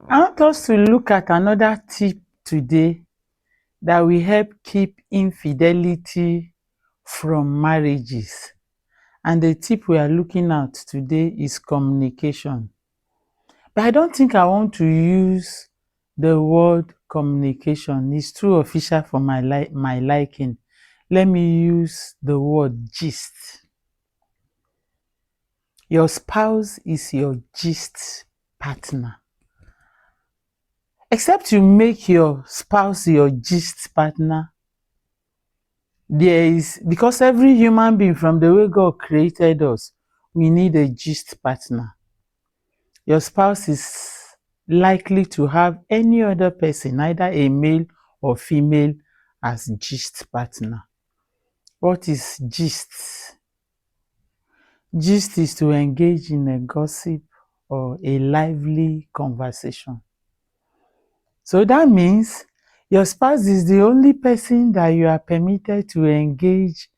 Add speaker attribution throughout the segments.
Speaker 1: I want us to look at another tip today that will help keep infidelity from marriages. And the tip we are looking at today is communication. But I don't think I want to use the word communication. It's too official for my liking. Let me use the word gist. Your spouse is your gist partner. Except you make your spouse your gist partner, because every human being, from the way God created us, we need a gist partner. Your spouse is likely to have any other person, either a male or female, as gist partner. What is gist? Gist is to engage in a gossip or a lively conversation. So that means your spouse is the only person that you are permitted to engage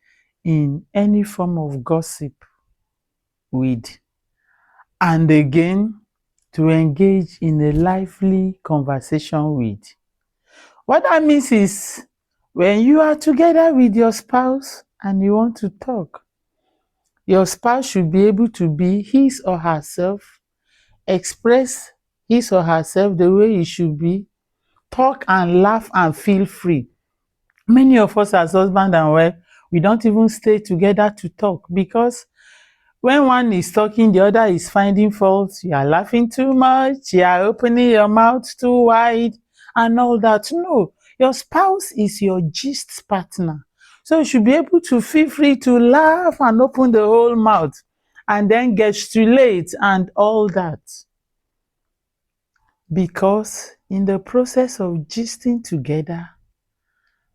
Speaker 1: in any form of gossip with, and again, to engage in a lively conversation with. What that means is, when you are together with your spouse and you want to talk, your spouse should be able to be his or herself, express his or herself the way it should be, talk and laugh and feel free. Many of us as husband and wife, we don't even stay together to talk, because when one is talking, the other is finding fault. You are laughing too much, you are opening your mouth too wide, and all that. No, your spouse is your gist partner. So you should be able to feel free to laugh and open the whole mouth and then gesticulate and all that. Because in the process of gisting together,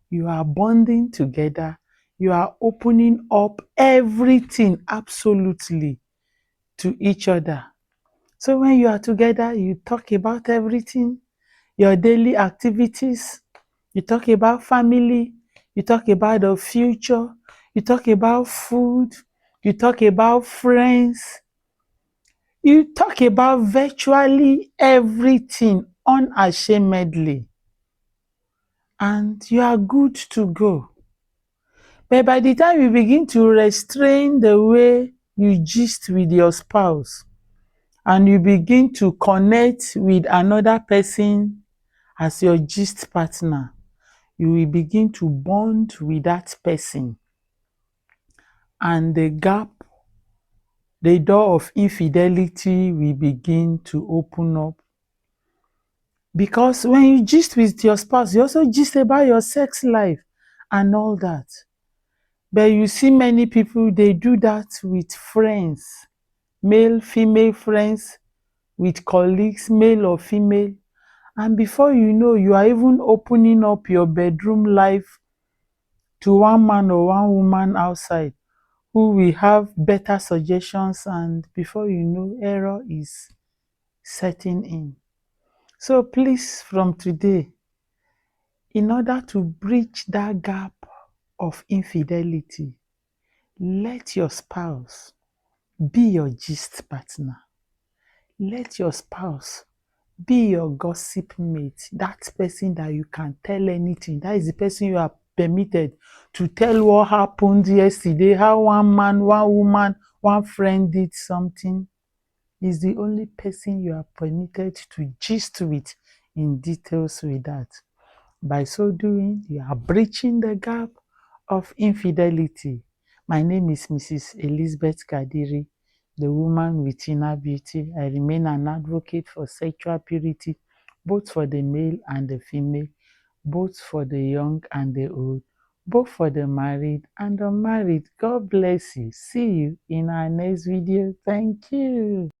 Speaker 1: you are bonding together, you are opening up everything absolutely to each other. So when you are together, you talk about everything, your daily activities, you talk about family, you talk about the future, you talk about food, you talk about friends, you talk about virtually everything unashamedly, and you are good to go. But by the time you begin to restrain the way you gist with your spouse, and you begin to connect with another person as your gist partner, you will begin to bond with that person. And the door of infidelity will begin to open up. Because when you gist with your spouse, you also gist about your sex life and all that. But you see many people, they do that with friends, male, female friends, with colleagues, male or female. And before you know, you are even opening up your bedroom life to one man or one woman outside who will have better suggestions, and before you know, error is setting in. So please, from today, in order to bridge that gap of infidelity, let your spouse be your gist partner. Let your spouse be your gossip mate, that person that you can tell anything. That is the person you are permitted to tell what happened yesterday, how one man, one woman, one friend did something. Is the only person you are permitted to gist with in details with that. By so doing, you are breaching the gap of infidelity. My name is Mrs. Elizabeth Kadiri, the woman with inner beauty. I remain an advocate for sexual purity, both for the male and the female, both for the young and the old, both for the married and unmarried. God bless you. See you in our next video. Thank you.